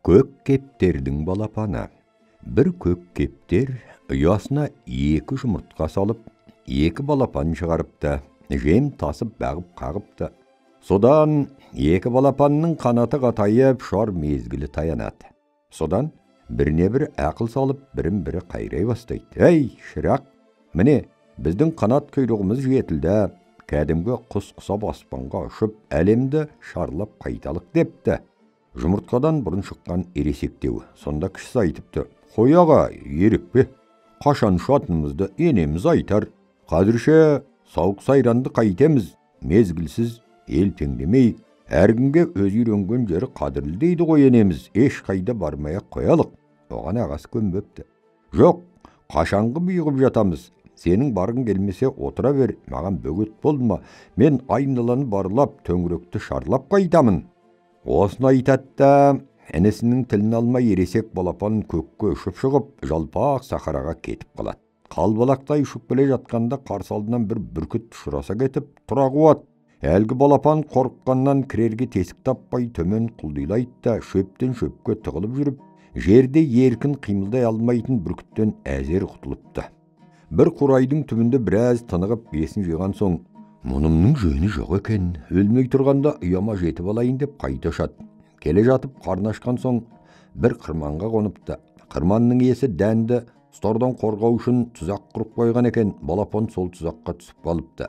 Көк кептердің балапаны. Бір көк кептер ұясына 2 жұмыртқа салып, 2 балапан шығарыпты, жем тасып бағып қағыпты. Содан 2 балапанның қанаты қатайып, шор мезгілі таянады. Содан біріне бір ақыл салып, бірін-бірі қайрай бастайды. Әй, шырақ, міне, біздің қанат құйрығымыз жетілді, кәдімгі құс құсап аспанға ұшып, әлемді шарлап қайталық депті. Жұмыртқадан бұрын шыққан ересектеу, сонда кішісі айтыпты: қой аға, ерікпе, қашан шатынымызды енеміз айтар, қазірше сауық сайранды қайтеміз, мезгілсіз ел теңдемейік, әркімге өз үйренген жері қадірлі дейді ғой енеміз, еш қайда бармай-ақ қоялық. Оған ағасы көнбепті. Жоқ, қашанғы бұйығып жатамыз, сенің барғың келмесе отыра бер, маған бөгет болма, мен айналаны барлап, төңіректі шарлап қайтамын. Осыны айтатта, інісінің тілін алмай ересек балапан көкке ұшып шығып, жалпақ сахараға кетіп қалады. Қалбалақтай ұшып келе жатқанда қарсы алдынан бір бүркіт ұшыраса кетіп, тұра қуат. Әлгі балапан қорыққаннан кірерге тесік таппай төмен құлдилайды да, шөптен шөпке тығылып жүріп, жерде еркін қимылдай алмайтын бүркіттен әзер құтылыпты. Бір қурайдың түбінде біраз тынығып есін жиған соң, мұнымның жөні жоқ екен, өлмей тұрғанда ұяма жетіп алайын деп қайта ұшады. Келе жатып қарны ашқан соң бір қырманға қоныпты. Қырманның иесі дәнді ұстардан қорғау үшін тұзақ құрып қойған екен, балапан сол тұзаққа түсіп қалыпты.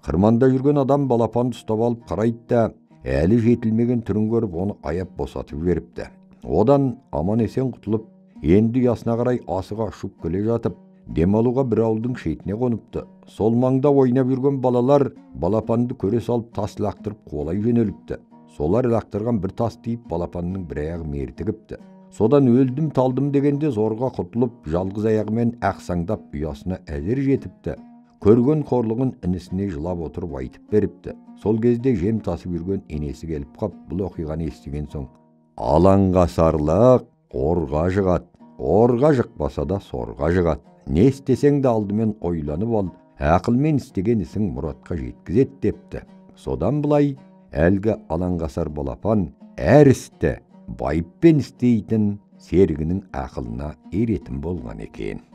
Қырманда жүрген адам балапанды ұстап алып қарайды да, әлі жетілмеген түрін көріп, оны аяп босатып жіберіпті. Одан аман есен құтылып, енді ұясына қарай асыға ұшып келе жатып, демалуға бір ауылдың шетіне қоныпты. Сол маңда ойнап жүрген балалар балапанды көре салып тас лақтырып қуалай жөнеліпті. Солар лақтырған бір тас тиіп балапанның бір аяғы мертігіпті. Содан өлдім талдым дегенде зорға құтылып, жалғыз аяғымен ақсаңдап ұясына әзер жетіпті. Көрген қорлығын інісіне жылап отырып айтып беріпті. Сол кезде жем тасып жүрген енесі келіп қап, бұл оқиғаны естіген соң: алаңға сарлық орға жығады, орға жықпаса да сорға жығады. Не істесең де алдымен ойланып ал, ақылмен істеген ісің мұратқа жеткізет депті. Содан былай әлгі алаңғасар балапан әр істі байыппен істейтін сергінің ақылына еретін болған екен.